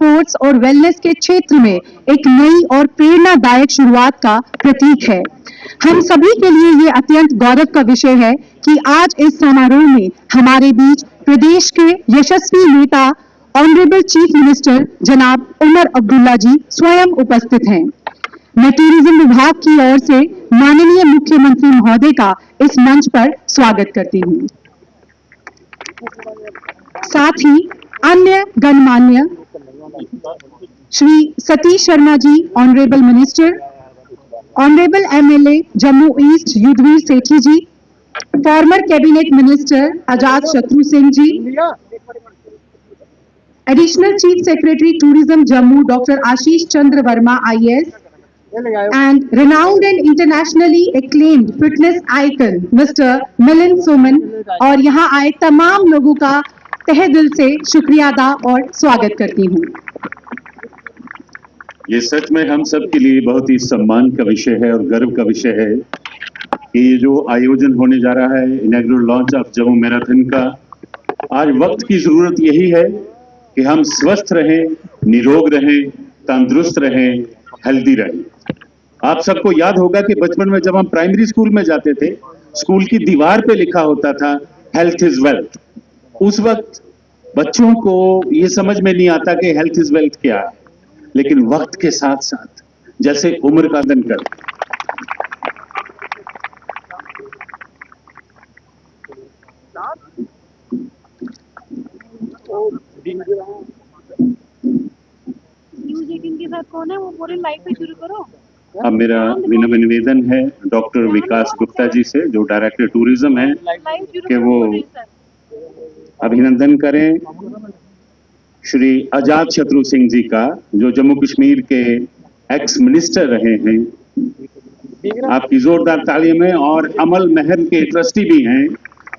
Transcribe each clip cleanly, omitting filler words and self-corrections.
Sports और wellness के क्षेत्र में एक नई और प्रेरणादायक शुरुआत का प्रतीक है। हम सभी के लिए ये अत्यंत गौरव का विषय है कि आज इस समारोह में हमारे बीच प्रदेश के यशस्वी नेता ऑनरेबल चीफ मिनिस्टर जनाब उमर अब्दुल्ला जी स्वयं उपस्थित हैं। मैं टूरिज्म विभाग की ओर से माननीय मुख्यमंत्री महोदय का इस मंच पर स्वागत करती हूँ। साथ ही अन्य गणमान्य Shri Satish Sharma ji honourable minister, honourable MLA Jammu East Yudhvir Sethi ji, former cabinet minister Ajatshatru Singh ji, additional chief secretary tourism Jammu doctor Ashish Chandra Verma IAS, and renowned and internationally acclaimed fitness icon Mr. Milind Soman, और यहाँ आए तमाम लोगों का तहे दिल से शुक्रिया अदा और स्वागत करती हूँ। ये सच में हम सब के लिए बहुत ही सम्मान का विषय है और गर्व का विषय है कि ये जो आयोजन होने जा रहा है inauguration launch of Jammu marathon का, आज वक्त की जरूरत यही है कि हम स्वस्थ रहें, निरोग रहें, तंदुरुस्त रहें, हेल्दी रहें। आप सबको याद होगा कि बचपन में जब हम प्राइमरी स्कूल में जाते थे, स्कूल की दीवार पे लिखा होता था हेल्थ इज वेल्थ। उस वक्त बच्चों को ये समझ में नहीं आता कि हेल्थ इज वेल्थ क्या है, लेकिन वक्त के साथ साथ जैसे उम्र का दिन कर न्यूज़ 18 के साथ कौन है वो पूरे लाइव पे शुरू करो। अब मेरा विनम्र निवेदन है डॉक्टर विकास गुप्ता जी से, जो डायरेक्टर टूरिज्म है, कि वो अभिनंदन करें श्री अजात शत्रु सिंह जी का, जो जम्मू कश्मीर के एक्स मिनिस्टर रहे हैं। आपकी जोरदार तालियों में, और अमल महल के ट्रस्टी भी हैं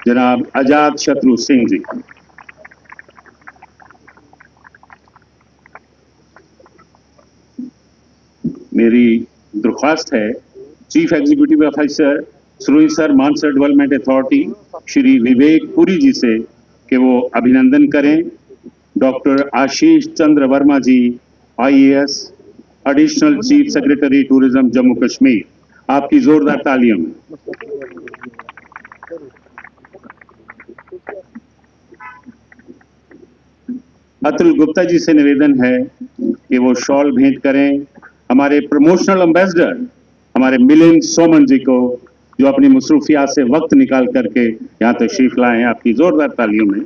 जनाब अजात शत्रु सिंह जी। मेरी दरख्वास्त है chief executive officer sir Mansar development authority Shri Vivek Puri ji से कि वो अभिनंदन करें doctor Ashish Chandra Verma ji IAS, additional chief secretary tourism Jammu Kashmir. आपकी जोरदार तालियों में। अतुल गुप्ता जी से निवेदन है कि वो शॉल भेंट करें हमारे प्रमोशनल एम्बेसडर हमारे मिलिंद सोमन जी को, जो अपनी मसरूफियात से वक्त निकाल करके यहाँ तशरीफ लाए हैं। आपकी जोरदार तालियों में।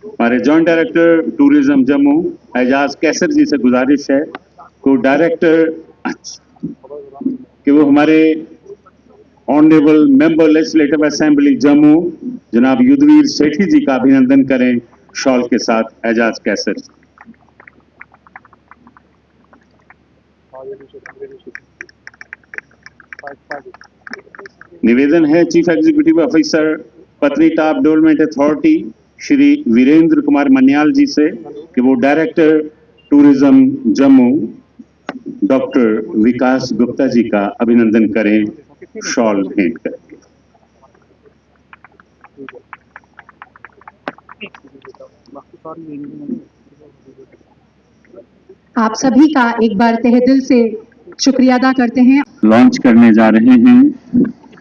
हमारे joint director tourism Jammu Ejaz Kaiser ji से गुजारिश है को डायरेक्टर कि वो हमारे honourable member legislative assembly Jammu जनाब युद्धवीर सेठी जी का अभिनंदन करें शॉल के साथ एजाज कैसर। निवेदन है chief executive officer Patnitop development authority Shri Virender Kumar Manyal ji से कि वो director tourism Jammu doctor Vikas Gupta ji का अभिनंदन करें शॉल भेंट करके। आप सभी का एक बार तहे दिल से शुक्रिया अदा करते हैं। लॉन्च करने जा रहे हैं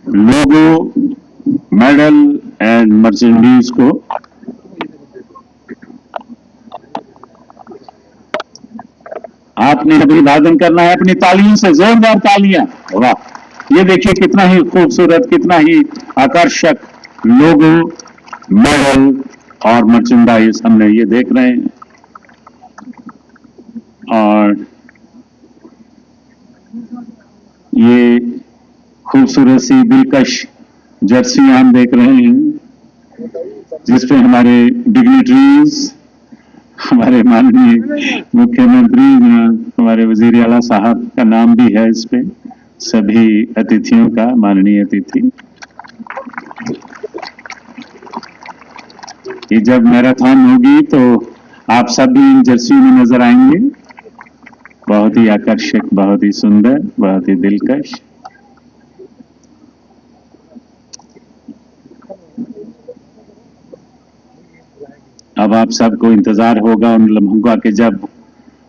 लोगो, मेडल एंड मर्चेंडीज को। आपने अभिवादन करना है अपनी तालियों से, जोरदार तालियां। वाह, ये देखिए कितना ही खूबसूरत, कितना ही आकर्षक लोगो, मेडल और मर्चेंडाइज हमने ये देख रहे हैं। और ये खूबसूरत सी दिलकश जर्सियां हम देख रहे हैं, जिसपे हमारे डिग्निटरीज, हमारे माननीय मुख्यमंत्री, हमारे वजीर आला साहब का नाम भी है इस पे, सभी अतिथियों का, माननीय अतिथि। ये जब मैराथन होगी तो आप सब भी इन जर्सियों में नजर आएंगे। बहुत ही आकर्षक, बहुत ही सुंदर, बहुत ही दिलकश। आप सबको इंतजार होगा उन लम्हों का कि जब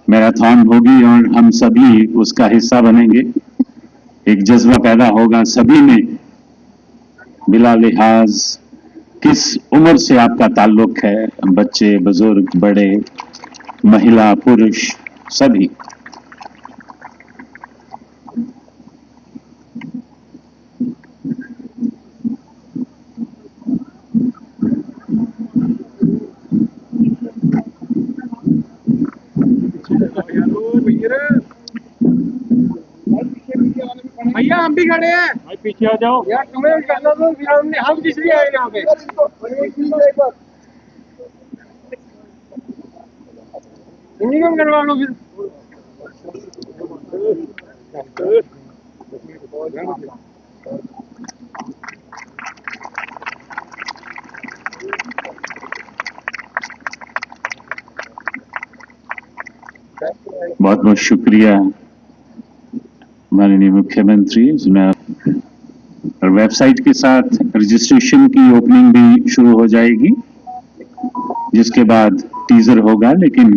मैराथन होगी और हम सभी उसका हिस्सा बनेंगे। एक जज्बा पैदा होगा सभी में, बिला लिहाज किस उम्र से आपका ताल्लुक है, बच्चे, बुजुर्ग, बड़े, महिला, पुरुष, सभी। भैया हम भी खड़े हैं भाई, पीछे आ जाओ यार। तुम्हें करना तो हम किस लिए आए यहाँ पे? यूनिफॉर्म करवा लो फिर। बहुत बहुत शुक्रिया माननीय मुख्यमंत्री। और वेबसाइट के साथ रजिस्ट्रेशन की ओपनिंग भी शुरू हो जाएगी, जिसके बाद टीजर होगा, लेकिन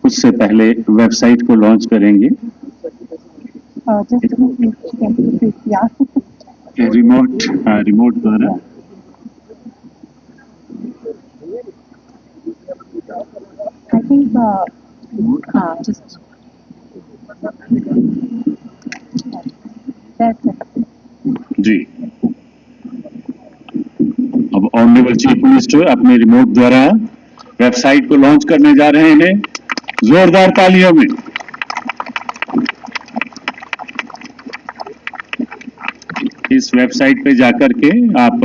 उससे पहले वेबसाइट को लॉन्च करेंगे। रिमोट द्वारा I think just that's it. जी। अब ऑनरेबल चीफ मिनिस्टर अपने रिमोट द्वारा वेबसाइट को लॉन्च करने जा रहे हैं, जोरदार तालियों में। इस वेबसाइट पे जाकर के आप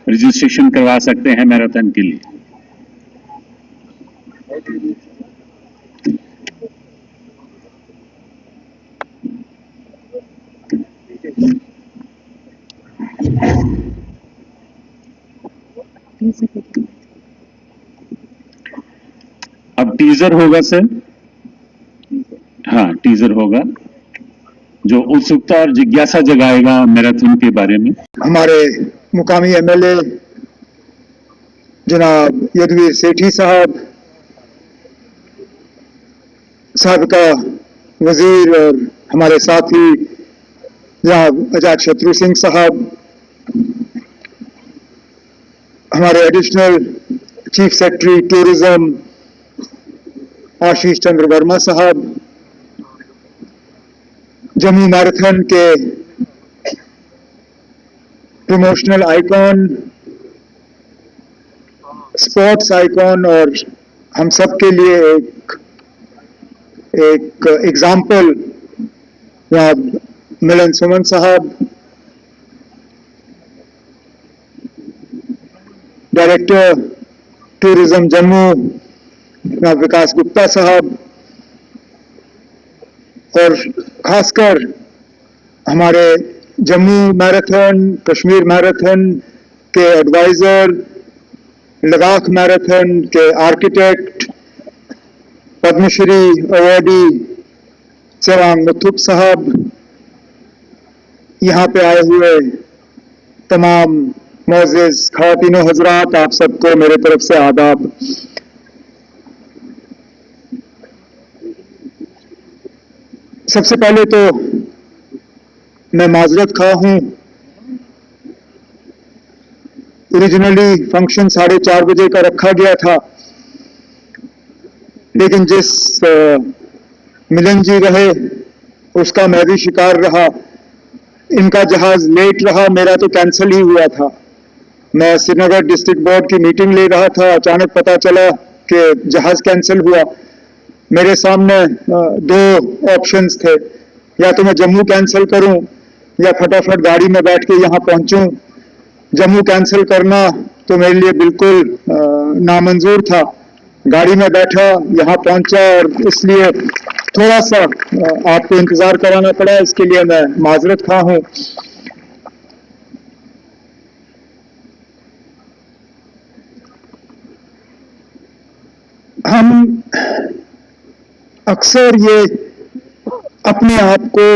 रजिस्ट्रेशन करवा सकते हैं मैराथन के लिए। अब टीजर होगा सर। हाँ, टीजर होगा जो उत्सुकता और जिज्ञासा जगाएगा मैराथन के बारे में। हमारे मुकामी एमएलए जनाब यदुवीर सेठी साहब, साबिका वजीर और हमारे साथी जनाब अजात शत्रु सिंह साहब, हमारे एडिशनल चीफ सेक्रेटरी टूरिज्म आशीष चंद्र वर्मा साहब, जम्मू मैराथन के प्रमोशनल आइकॉन, स्पोर्ट्स आइकॉन और हम सब के लिए एक एग्जाम्पल जनाब मिलन सुमन साहब, डायरेक्टर टूरिज्म जम्मू जनाब विकास गुप्ता साहब, और खासकर हमारे जम्मू मैराथन, कश्मीर मैराथन के एडवाइजर, लद्दाख मैराथन के आर्किटेक्ट, पद्मश्री अवार्डी सेवांग मुथुप साहब, यहाँ पे आए हुए तमाम मोअज़्ज़िज़ ख़वातीनो हज़रात, आप सबको मेरे तरफ से आदाब। सबसे पहले तो मैं माजरत खा हूँ। ओरिजिनली फंक्शन 4:30 बजे का रखा गया था, लेकिन जिस मिलन जी रहे उसका मैं भी शिकार रहा। इनका जहाज लेट रहा, मेरा तो कैंसिल ही हुआ था। मैं श्रीनगर डिस्ट्रिक्ट बोर्ड की मीटिंग ले रहा था, अचानक पता चला कि जहाज कैंसिल हुआ। मेरे सामने दो ऑप्शंस थे, या तो मैं जम्मू कैंसिल करूं या फटाफट गाड़ी में बैठ के यहाँ पहुंचूं। जम्मू कैंसिल करना तो मेरे लिए बिल्कुल नामंजूर था। गाड़ी में बैठा, यहाँ पहुंचा, और इसलिए थोड़ा सा आपको इंतजार कराना पड़ा, इसके लिए मैं माजरत खा हूँ। हम अक्सर ये अपने आप को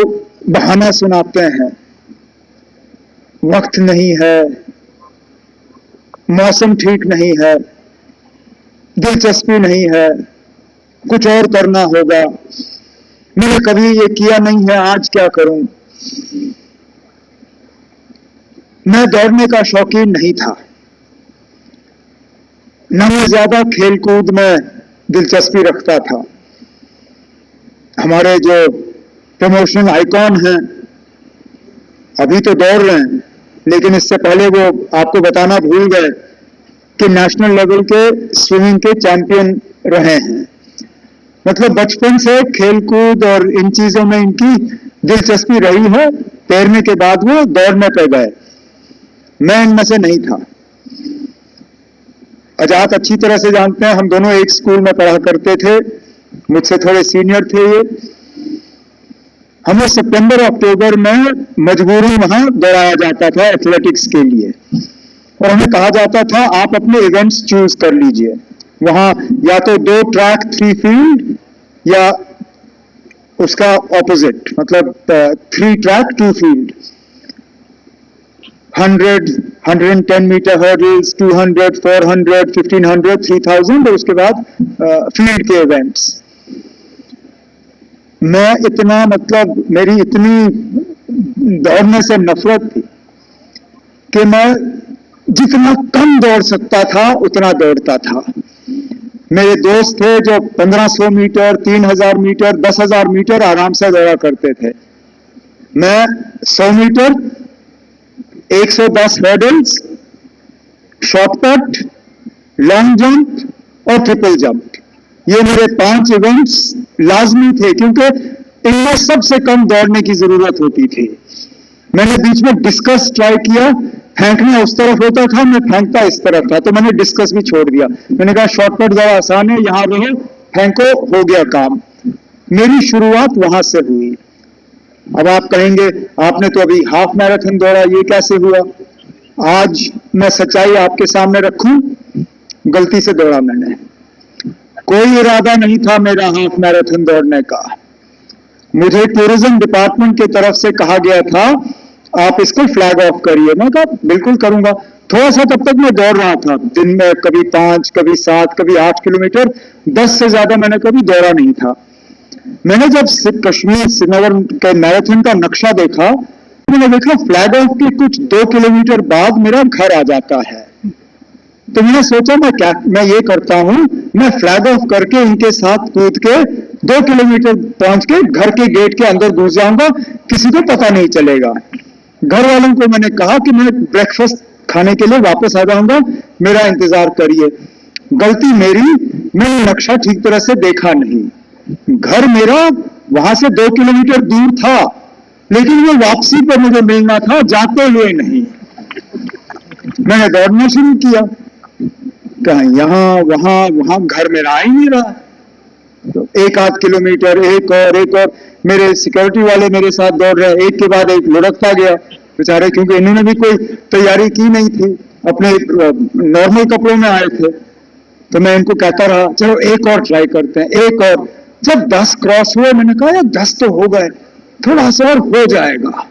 बहाना सुनाते हैं, वक्त नहीं है, मौसम ठीक नहीं है, दिलचस्पी नहीं है, कुछ और करना होगा, मैंने कभी ये किया नहीं है, आज क्या करूं। मैं दौड़ने का शौकीन नहीं था, न मैं ज्यादा खेल कूद में दिलचस्पी रखता था। हमारे जो प्रमोशनल आइकॉन हैं अभी तो दौड़ रहे हैं, लेकिन इससे पहले वो आपको बताना भूल गए कि नेशनल लेवल के स्विमिंग के चैंपियन रहे हैं। मतलब बचपन से खेलकूद और इन चीजों में इनकी दिलचस्पी रही है। तैरने के बाद वो दौड़ने पे गए, मैं इनमें से नहीं था। आजाद अच्छी तरह से जानते हैं, हम दोनों एक स्कूल में पढ़ा करते थे, मुझसे थोड़े सीनियर थे ये। हमें सितंबर अक्टूबर में मजबूरी वहां दौड़ाया जाता था एथलेटिक्स के लिए, और हमें कहा जाता था आप अपने इवेंट्स चूज कर लीजिए। वहां या तो 2 ट्रैक 3 फील्ड या उसका ऑपोजिट, मतलब 3 ट्रैक 2 फील्ड, 100, 110 मीटर हर्डल्स, 200, 400, 1500, 3000 और उसके बाद फील्ड के इवेंट्स। मैं इतना, मतलब मेरी इतनी दौड़ने से नफरत थी कि मैं जितना कम दौड़ सकता था उतना दौड़ता था। मेरे दोस्त थे जो 1500 मीटर, 3000 मीटर, 10,000 मीटर आराम से दौड़ा करते थे। मैं 100 metre, 110 hurdles, shot put, long jump और ट्रिपल जंप, ये मेरे 5 इवेंट्स लाजमी थे, क्योंकि इनमें सबसे कम दौड़ने की जरूरत होती थी। मैंने बीच में डिस्कस ट्राई किया, फेंकना उस तरफ होता था, मैं फेंकता इस तरफ था, तो मैंने डिस्कस भी छोड़ दिया। मैंने कहा शॉर्टकट ज्यादा आसान है, यहां रहो, फेंको, हो गया काम। मेरी शुरुआत वहां से हुई। अब आप कहेंगे आपने तो अभी हाफ मैराथन दौड़ा, ये कैसे हुआ? आज मैं सच्चाई आपके सामने रखूं, गलती से दौड़ा मैंने, कोई इरादा नहीं था मेरा हाफ मैराथन दौड़ने का। मुझे टूरिज्म डिपार्टमेंट की तरफ से कहा गया था आप इसको फ्लैग ऑफ करिए। मैं कहा बिल्कुल करूंगा। थोड़ा सा तब तक मैं दौड़ रहा था, दिन में कभी 5, कभी 7, कभी 8 किलोमीटर, 10 से ज्यादा मैंने कभी दौड़ा नहीं था। मैंने जब कश्मीर श्रीनगर के मैराथन का नक्शा देखा, मैंने देखा फ्लैग ऑफ के कुछ 2 किलोमीटर बाद मेरा घर आ जाता है। तो मैंने सोचा मैं ये करता हूं, मैं फ्लैग ऑफ करके इनके साथ कूद के 2 किलोमीटर पहुंच के घर के गेट के अंदर घुस जाऊंगा, किसी को पता नहीं चलेगा। घर वालों को मैंने कहा कि मैं ब्रेकफास्ट खाने के लिए वापस आ जाऊंगा, मेरा इंतजार करिए। गलती मेरी, मैंने नक्शा ठीक तरह से देखा नहीं। घर मेरा वहां से 2 किलोमीटर दूर था, लेकिन वो वापसी पर मुझे मिलना था, जाते हुए नहीं। मैंने दौड़ना शुरू किया, कहा यहां वहां घर मेरा आ ही नहीं रहा। तो 1-8 किलोमीटर, एक और, मेरे सिक्योरिटी वाले मेरे साथ दौड़ रहे, एक के बाद एक लुढ़कता गया बेचारे, क्योंकि इन्होंने भी कोई तैयारी की नहीं थी, अपने नॉर्मल कपड़ों में आए थे। तो मैं इनको कहता रहा चलो एक और ट्राई करते हैं, एक और। जब 10 क्रॉस हुए, मैंने कहा यार 10 तो हो गए, थोड़ा सा और हो जाएगा।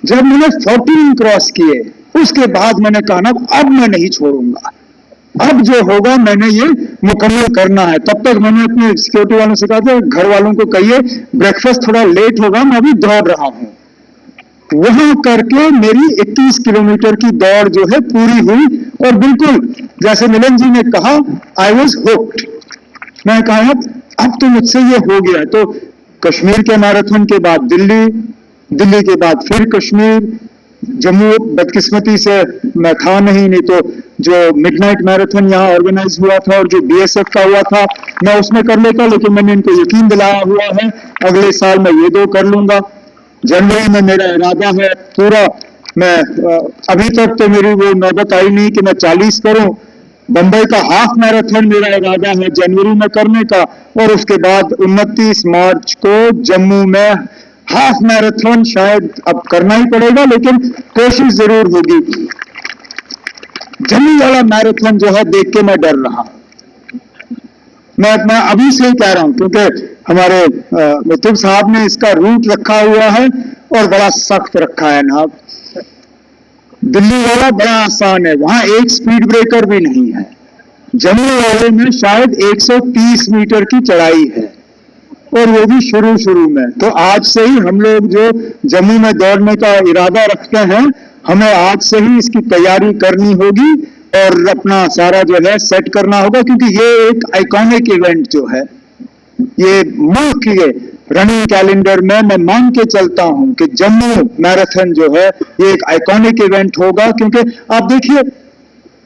जब मैंने 14 क्रॉस किए, उसके बाद मैंने कहा ना अब मैं नहीं छोड़ूंगा, अब जो होगा मैंने ये मुकम्मल करना है। तब तक मैंने अपने सिक्योरिटी वालों से कहा था घर वालों को कहिए ब्रेकफास्ट थोड़ा लेट होगा, मैं अभी दौड़ रहा हूं। वहां करके मेरी 21 किलोमीटर की दौड़ जो है पूरी हुई, और बिल्कुल जैसे मिलन जी ने कहा आई वॉज हुक्ड। मैं कहा अब तो मुझसे ये हो गया। तो कश्मीर के मैराथन के बाद दिल्ली के बाद फिर कश्मीर, जम्मू बदकिस्मती से मैं था नहीं तो जो मिडनाइट मैराथन यहाँ ऑर्गेनाइज हुआ था और जो बीएसएफ का हुआ था मैं उसमें कर लेता, लेकिन मैंने इनको यकीन दिलाया हुआ है अगले साल मैं ये 2 कर लूंगा। जनवरी में मेरा इरादा है पूरा, मैं अभी तक तो मेरी वो नौबत आई नहीं कि मैं 40 करूं। बंबई का हाफ मैराथन मेरा इरादा है जनवरी में करने का, और उसके बाद 29 मार्च को जम्मू में हाफ मैराथन शायद अब करना ही पड़ेगा, लेकिन कोशिश जरूर होगी। जम्मू वाला मैराथन जो है देख के मैं डर रहा। मैं अभी से ही कह रहा हूं, क्योंकि हमारे मुतुब साहब ने इसका रूट रखा हुआ है और बड़ा सख्त रखा है ना। दिल्ली वाला बड़ा आसान है, वहां एक स्पीड ब्रेकर भी नहीं है, जम्मू वाले में शायद 130 मीटर की चढ़ाई है, और वो भी शुरू में। तो आज से ही हम लोग जो जम्मू में दौड़ने का इरादा रखते हैं, हमें आज से ही इसकी तैयारी करनी होगी और अपना सारा जो है सेट करना होगा, क्योंकि ये एक आइकॉनिक इवेंट जो है, ये मुल्क के रनिंग कैलेंडर में मैं मान के चलता हूं कि जम्मू मैराथन जो है ये एक आइकॉनिक इवेंट होगा। क्योंकि आप देखिए,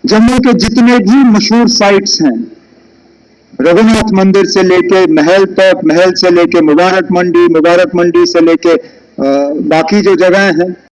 जम्मू के जितने भी मशहूर साइट्स हैं, रघुनाथ मंदिर से लेके महल तक, महल से लेके मुबारक मंडी, मुबारक मंडी से लेके बाकी जो जगह हैं,